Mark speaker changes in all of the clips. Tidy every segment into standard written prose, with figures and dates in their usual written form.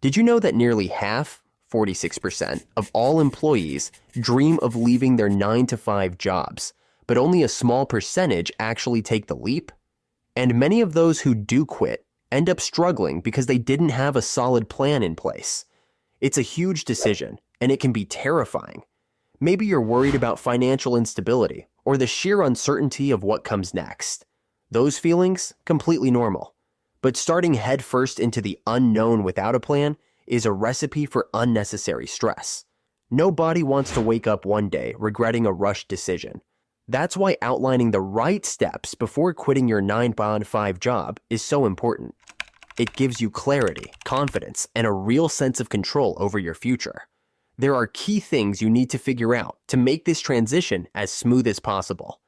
Speaker 1: Did you know that nearly half, 46%, of all employees dream of leaving their 9-to-5 jobs, but only a small percentage actually take the leap? And many of those who do quit end up struggling because they didn't have a solid plan in place. It's a huge decision, and it can be terrifying. Maybe you're worried about financial instability or the sheer uncertainty of what comes next. Those feelings, completely normal. But starting headfirst into the unknown without a plan is a recipe for unnecessary stress. Nobody wants to wake up one day regretting a rushed decision. That's why outlining the right steps before quitting your 9-to-5 job is so important. It gives you clarity, confidence, and a real sense of control over your future. There are key things you need to figure out to make this transition as smooth as possible.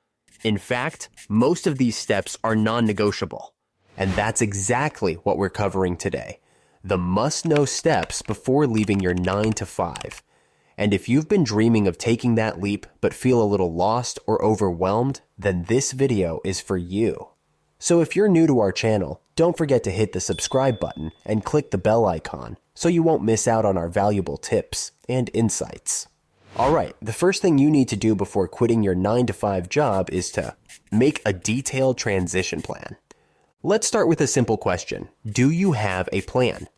Speaker 1: In fact, most of these steps are non-negotiable. And that's exactly what we're covering today. The must-know steps before leaving your 9-to-5. And if you've been dreaming of taking that leap but feel a little lost or overwhelmed, then this video is for you. So if you're new to our channel, don't forget to hit the subscribe button and click the bell icon so you won't miss out on our valuable tips and insights. Alright, the first thing you need to do before quitting your 9-to-5 job is to make a detailed transition plan. Let's start with a simple question. Do you have a plan?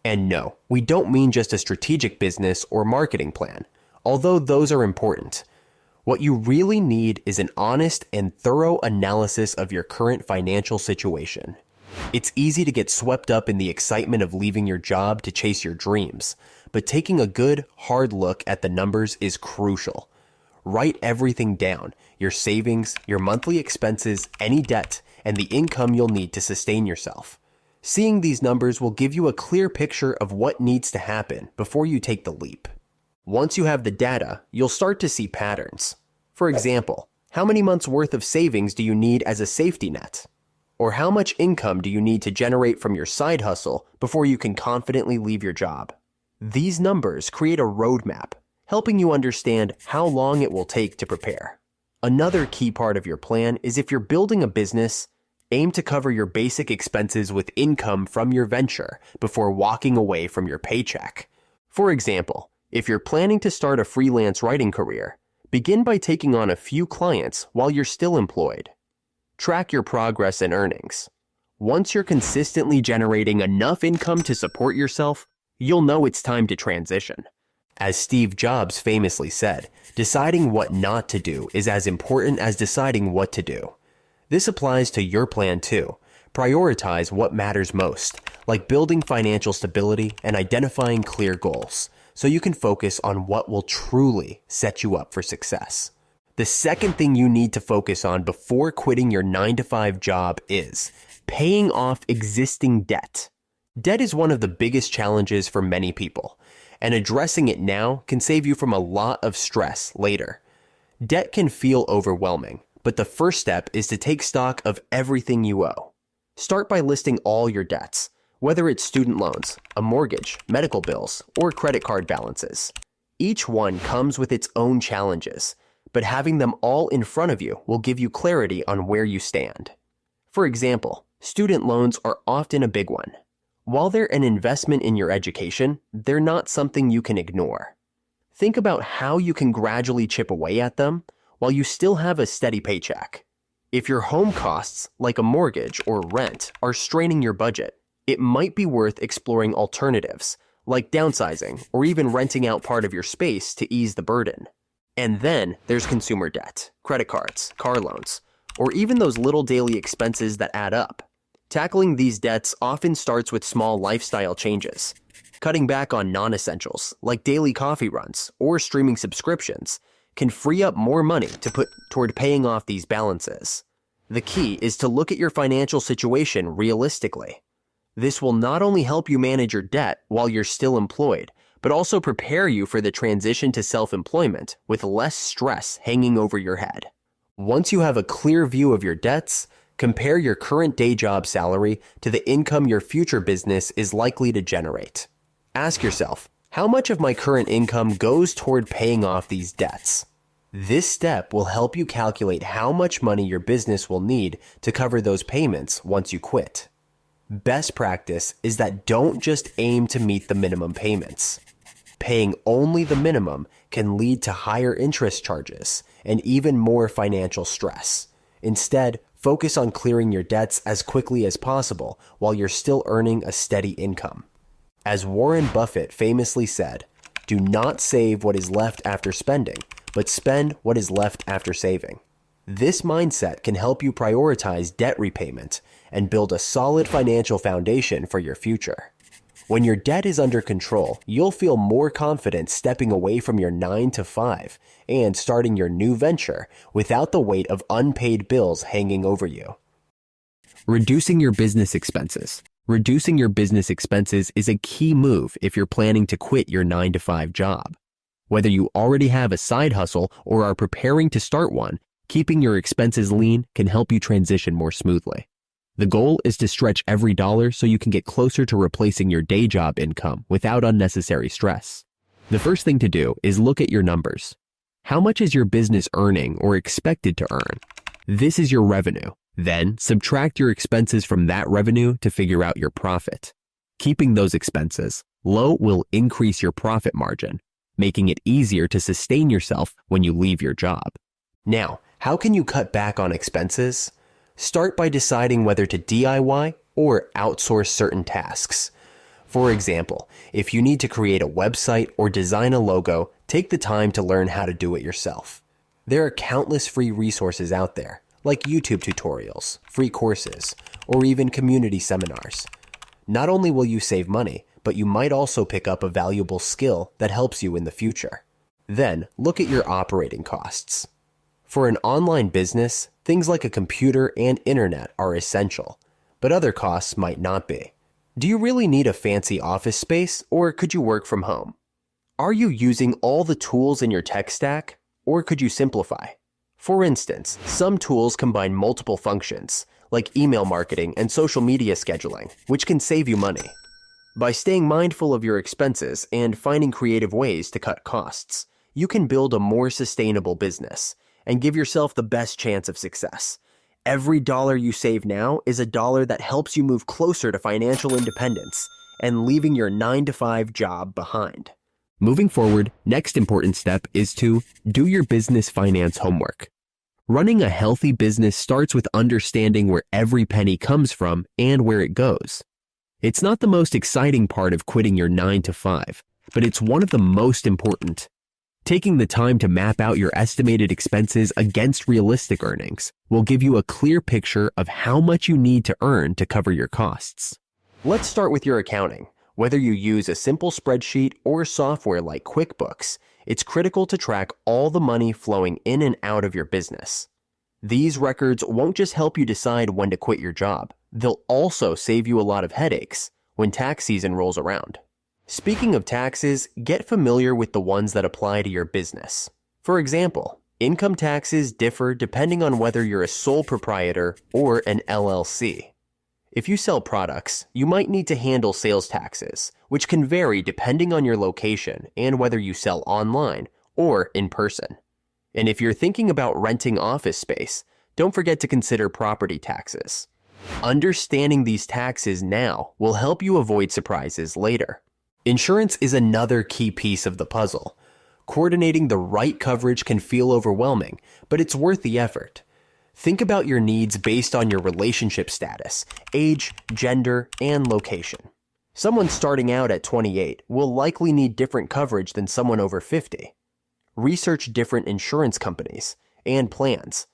Speaker 1: And no, we don't mean just a strategic business or marketing plan, although those are important. What you really need is an honest and thorough analysis of your current financial situation. It's easy to get swept up in the excitement of leaving your job to chase your dreams, but taking a good, hard look at the numbers is crucial. Write everything down: your savings, your monthly expenses, any debt, and the income you'll need to sustain yourself. Seeing these numbers will give you a clear picture of what needs to happen before you take the leap. Once you have the data, you'll start to see patterns. For example, how many months' worth of savings do you need as a safety net? Or how much income do you need to generate from your side hustle before you can confidently leave your job? These numbers create a roadmap, helping you understand how long it will take to prepare. Another key part of your plan is if you're building a business, aim to cover your basic expenses with income from your venture before walking away from your paycheck. For example, if you're planning to start a freelance writing career, begin by taking on a few clients while you're still employed. Track your progress and earnings. Once you're consistently generating enough income to support yourself, you'll know it's time to transition. As Steve Jobs famously said, deciding what not to do is as important as deciding what to do. This applies to your plan too. Prioritize what matters most, like building financial stability and identifying clear goals, so you can focus on what will truly set you up for success. The second thing you need to focus on before quitting your 9-to-5 job is paying off existing debt. Debt is one of the biggest challenges for many people, and addressing it now can save you from a lot of stress later. Debt can feel overwhelming, but the first step is to take stock of everything you owe. Start by listing all your debts, whether it's student loans, a mortgage, medical bills, or credit card balances. Each one comes with its own challenges, but having them all in front of you will give you clarity on where you stand. For example, student loans are often a big one. While they're an investment in your education, they're not something you can ignore. Think about how you can gradually chip away at them while you still have a steady paycheck. If your home costs, like a mortgage or rent, are straining your budget, it might be worth exploring alternatives, like downsizing or even renting out part of your space to ease the burden. And then there's consumer debt, credit cards, car loans, or even those little daily expenses that add up. Tackling these debts often starts with small lifestyle changes. Cutting back on non-essentials, like daily coffee runs or streaming subscriptions, can free up more money to put toward paying off these balances. The key is to look at your financial situation realistically. This will not only help you manage your debt while you're still employed, but also prepare you for the transition to self-employment with less stress hanging over your head. Once you have a clear view of your debts, compare your current day job salary to the income your future business is likely to generate. Ask yourself, how much of my current income goes toward paying off these debts? This step will help you calculate how much money your business will need to cover those payments once you quit. Best practice is that don't just aim to meet the minimum payments. Paying only the minimum can lead to higher interest charges and even more financial stress. Instead, focus on clearing your debts as quickly as possible while you're still earning a steady income. As Warren Buffett famously said, "Do not save what is left after spending, but spend what is left after saving." This mindset can help you prioritize debt repayment and build a solid financial foundation for your future. When your debt is under control, you'll feel more confident stepping away from your 9 to 5 and starting your new venture without the weight of unpaid bills hanging over you. Reducing your business expenses. Reducing your business expenses is a key move if you're planning to quit your 9 to 5 job. Whether you already have a side hustle or are preparing to start one, keeping your expenses lean can help you transition more smoothly. The goal is to stretch every dollar so you can get closer to replacing your day job income without unnecessary stress. The first thing to do is look at your numbers. How much is your business earning or expected to earn? This is your revenue. Then subtract your expenses from that revenue to figure out your profit. Keeping those expenses low will increase your profit margin, making it easier to sustain yourself when you leave your job. Now, how can you cut back on expenses? Start by deciding whether to DIY or outsource certain tasks. For example, if you need to create a website or design a logo, take the time to learn how to do it yourself. There are countless free resources out there, like YouTube tutorials, free courses, or even community seminars. Not only will you save money, but you might also pick up a valuable skill that helps you in the future. Then, look at your operating costs. For an online business, things like a computer and internet are essential, but other costs might not be. Do you really need a fancy office space, or could you work from home? Are you using all the tools in your tech stack, or could you simplify? For instance, some tools combine multiple functions, like email marketing and social media scheduling, which can save you money. By staying mindful of your expenses and finding creative ways to cut costs, you can build a more sustainable business and give yourself the best chance of success. Every dollar you save now is a dollar that helps you move closer to financial independence and leaving your 9 to 5 job behind. Moving forward, next important step is to do your business finance homework. Running a healthy business starts with understanding where every penny comes from and where it goes. It's not the most exciting part of quitting your 9 to 5, but it's one of the most important. Taking the time to map out your estimated expenses against realistic earnings will give you a clear picture of how much you need to earn to cover your costs. Let's start with your accounting. Whether you use a simple spreadsheet or software like QuickBooks, it's critical to track all the money flowing in and out of your business. These records won't just help you decide when to quit your job, they'll also save you a lot of headaches when tax season rolls around. Speaking of taxes, get familiar with the ones that apply to your business. For example, income taxes differ depending on whether you're a sole proprietor or an LLC. If you sell products, you might need to handle sales taxes, which can vary depending on your location and whether you sell online or in person. And if you're thinking about renting office space, don't forget to consider property taxes. Understanding these taxes now will help you avoid surprises later. Insurance is another key piece of the puzzle. Coordinating the right coverage can feel overwhelming, but it's worth the effort. Think about your needs based on your relationship status, age, gender, and location. Someone starting out at 28 will likely need different coverage than someone over 50. Research different insurance companies and plans,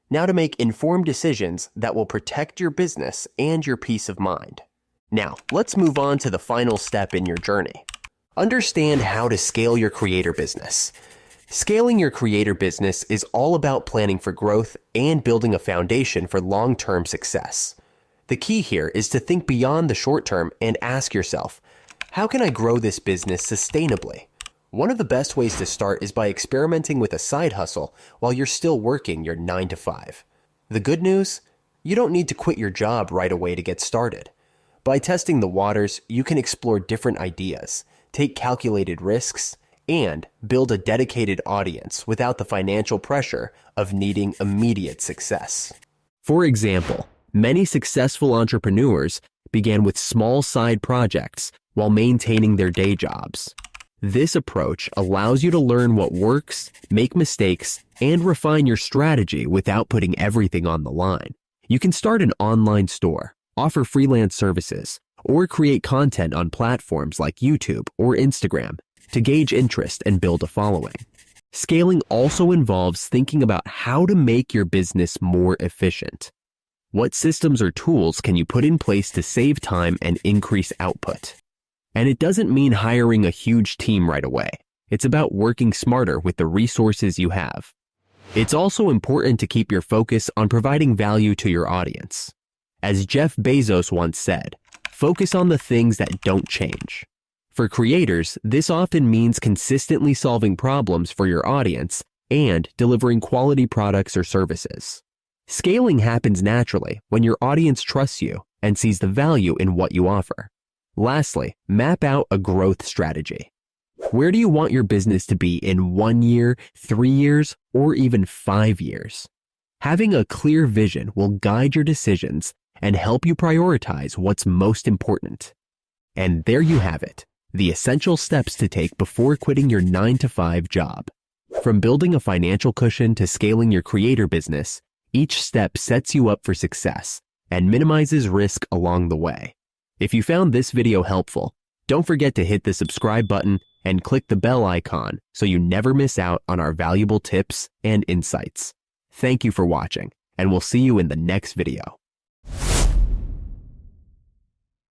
Speaker 1: now to make informed decisions that will protect your business and your peace of mind. Now, let's move on to the final step in your journey. Understand how to scale your creator business. Scaling your creator business is all about planning for growth and building a foundation for long-term success. The key here is to think beyond the short term and ask yourself, how can I grow this business sustainably? One of the best ways to start is by experimenting with a side hustle while you're still working your 9 to 5. The good news? You don't need to quit your job right away to get started. By testing the waters, you can explore different ideas, take calculated risks, and build a dedicated audience without the financial pressure of needing immediate success. For example, Many successful entrepreneurs began with small side projects while maintaining their day jobs. This approach allows you to learn what works, make mistakes, and refine your strategy without putting everything on the line. You can start an online store, offer freelance services, or create content on platforms like YouTube or Instagram to gauge interest and build a following. Scaling also involves thinking about how to make your business more efficient. What systems or tools can you put in place to save time and increase output? And it doesn't mean hiring a huge team right away. It's about working smarter with the resources you have. It's also important to keep your focus on providing value to your audience. As Jeff Bezos once said, focus on the things that don't change. For creators, this often means consistently solving problems for your audience and delivering quality products or services. Scaling happens naturally when your audience trusts you and sees the value in what you offer. Lastly, map out a growth strategy. Where do you want your business to be in 1 year, 3 years, or even 5 years? Having a clear vision will guide your decisions and help you prioritize what's most important. And there you have it, the essential steps to take before quitting your 9-to-5 job. From building a financial cushion to scaling your creator business, each step sets you up for success and minimizes risk along the way. If you found this video helpful, don't forget to hit the subscribe button and click the bell icon so you never miss out on our valuable tips and insights. Thank you for watching, and we'll see you in the next video.